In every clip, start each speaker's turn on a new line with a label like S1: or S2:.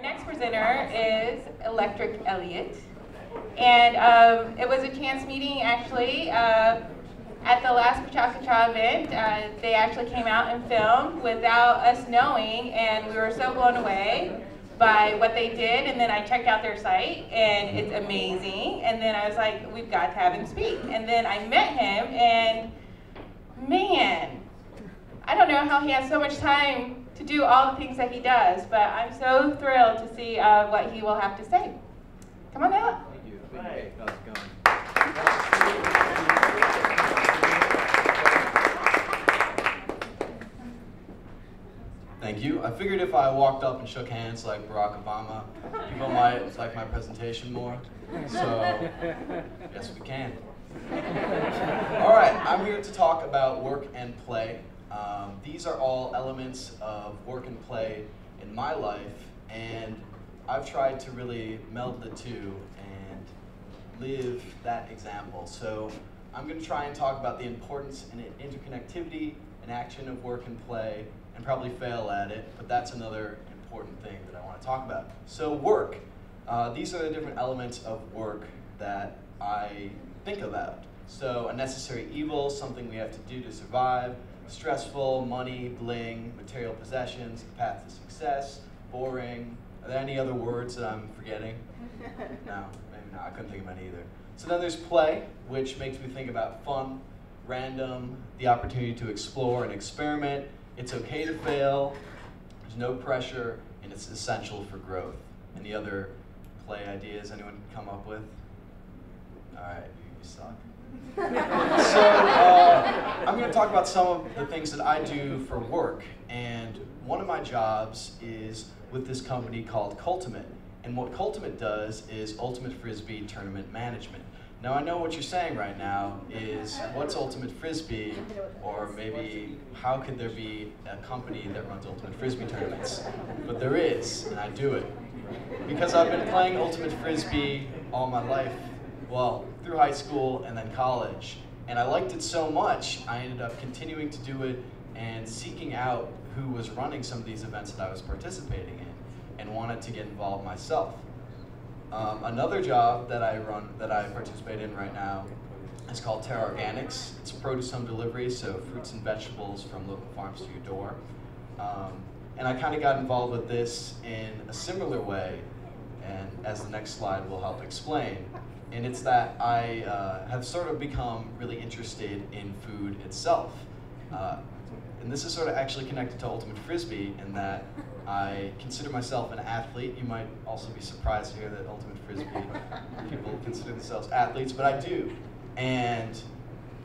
S1: next presenter is Electric Elliot. And it was a chance meeting, actually. At the last Pecha Kucha event, they actually came out and filmed without us knowing, and we were so blown away by what they did. And then I checked out their site, and it's amazing. And then I was like, we've got to have him speak. And then I met him, and man, I don't know how he has so much time to do all the things that he does, but I'm so thrilled to see what he will have to say. Come on out.
S2: Thank you. Hey, how's it going? Thank you. I figured if I walked up and shook hands like Barack Obama, people might like my presentation more. So, yes, we can. All right, I'm here to talk about work and play. These are all elements of work and play in my life, and I've tried to really meld the two and live that example. So I'm going to try and talk about the importance and interconnectivity and action of work and play, and probably fail at it, but that's another important thing that I want to talk about. So work. These are the different elements of work that I think about. So a necessary evil, something we have to do to survive. Stressful, money, bling, material possessions, path to success, boring. Are there any other words that I'm forgetting? No, maybe not. I couldn't think of any either. So then there's play, which makes me think about fun, random, the opportunity to explore and experiment. It's okay to fail, there's no pressure, and it's essential for growth. Any other play ideas anyone can come up with? All right, you suck. So I'm going to talk about some of the things that I do for work, and one of my jobs is with this company called Cultimate, and what Cultimate does is Ultimate Frisbee Tournament Management. Now I know what you're saying right now is, what's Ultimate Frisbee, or maybe how could there be a company that runs Ultimate Frisbee tournaments? But there is, and I do it. Because I've been playing Ultimate Frisbee all my life, well, through high school and then college, and I liked it so much, I ended up continuing to do it and seeking out who was running some of these events that I was participating in, and wanted to get involved myself. Another job that I run, that I participate in right now, is called Terra Organics. It's produce home delivery, so fruits and vegetables from local farms to your door. And I kind of got involved with this in a similar way, and as the next slide will help explain. And it's that I have sort of become really interested in food itself. And this is sort of actually connected to Ultimate Frisbee in that I consider myself an athlete. You might also be surprised to hear that Ultimate Frisbee people consider themselves athletes, but I do. And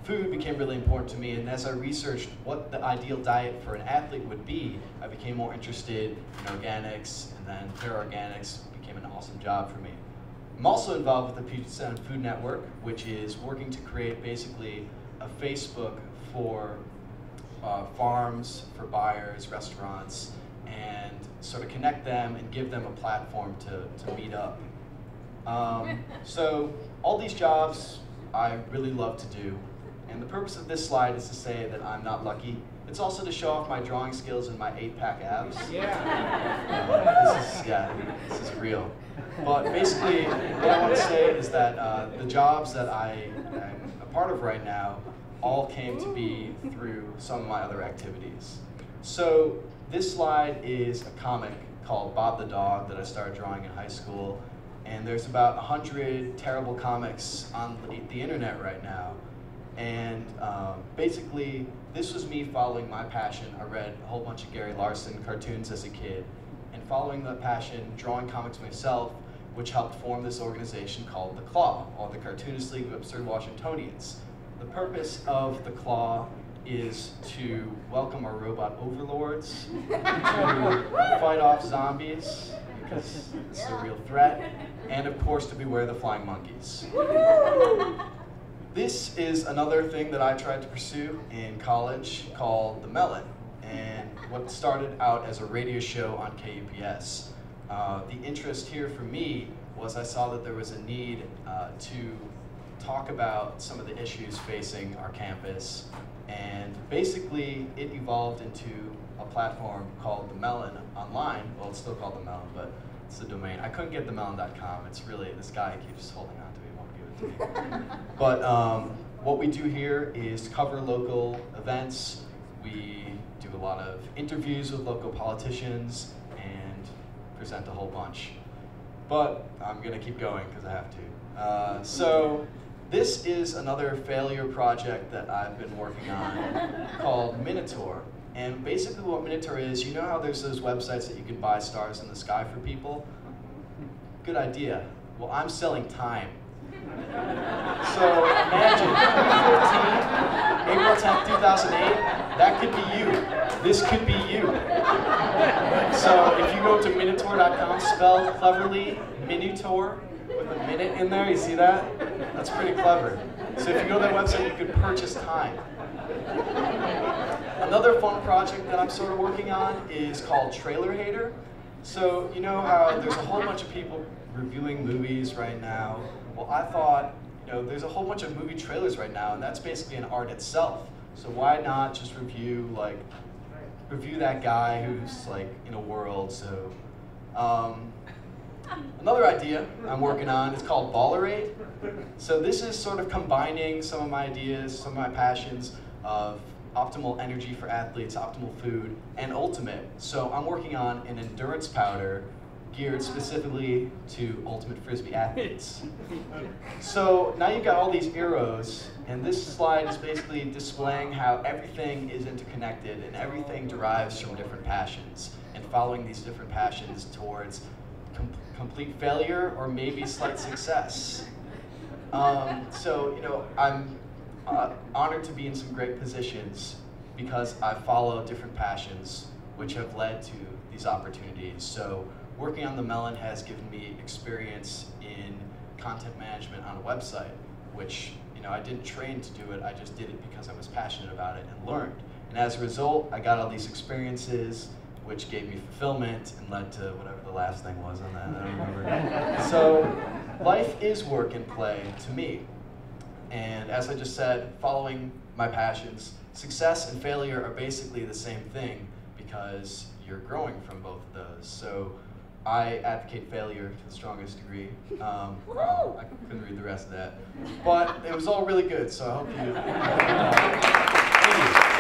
S2: food became really important to me, and as I researched what the ideal diet for an athlete would be, I became more interested in organics, and then Terra Organics became an awesome job for me. I'm also involved with the Puget Sound Food Network, which is working to create basically a Facebook for farms, for buyers, restaurants, and sort of connect them and give them a platform to meet up. So all these jobs I really love to do, and the purpose of this slide is to say that I'm not lucky. It's also to show off my drawing skills and my 8-pack abs. This is real. But basically, what I want to say is that the jobs that I'm a part of right now all came to be through some of my other activities. So this slide is a comic called Bob the Dog that I started drawing in high school, and there's about 100 terrible comics on the internet right now. And basically, this was me following my passion. I read a whole bunch of Gary Larson cartoons as a kid, and following that passion, drawing comics myself, which helped form this organization called The Claw, or the Cartoonist League of Absurd Washingtonians. The purpose of The Claw is to welcome our robot overlords, to fight off zombies, because it's a real threat, and of course to beware the flying monkeys. This is another thing that I tried to pursue in college called The Melon, and what started out as a radio show on KUPS. The interest here for me was I saw that there was a need to talk about some of the issues facing our campus, and basically it evolved into a platform called The Melon online. Well, it's still called The Melon, but It's the domain. I couldn't get the melon.com. It's really, this guy keeps holding on to me, won't give it to me. But what we do here is cover local events. We do a lot of interviews with local politicians and present a whole bunch. But I'm going to keep going because I have to. So this is another failure project that I've been working on called Minotaur. And basically what Minotaur is, you know how there's those websites that you can buy stars in the sky for people? Good idea. Well, I'm selling time. So imagine, 2015, April 10th, 2008, that could be you. This could be you. So if you go to Minotaur.com, spelled cleverly, Minotaur, with a minute in there, you see that? That's pretty clever. So if you go to that website, you can purchase time. Another fun project that I'm sort of working on is called Trailer Hater. So you know how there's a whole bunch of people reviewing movies right now? Well, I thought, you know, there's a whole bunch of movie trailers right now, and that's basically an art itself. So why not just review that guy who's like in a world? So another idea I'm working on is called Ballerade. So this is sort of combining some of my ideas, some of my passions of optimal energy for athletes, optimal food, and ultimate. So I'm working on an endurance powder geared specifically to ultimate frisbee athletes. So now you've got all these arrows, and this slide is basically displaying how everything is interconnected and everything derives from different passions, and following these different passions towards complete failure or maybe slight success. So, you know, I'm honored to be in some great positions because I follow different passions which have led to these opportunities. So working on the Melon has given me experience in content management on a website, which, you know, I didn't train to do it, I just did it because I was passionate about it and learned. And as a result, I got all these experiences which gave me fulfillment and led to whatever the last thing was on that, I don't remember. So life is work and play to me. And as I just said, following my passions, success and failure are basically the same thing because you're growing from both of those. So I advocate failure to the strongest degree. I couldn't read the rest of that. But it was all really good, so I hope you... Thank you.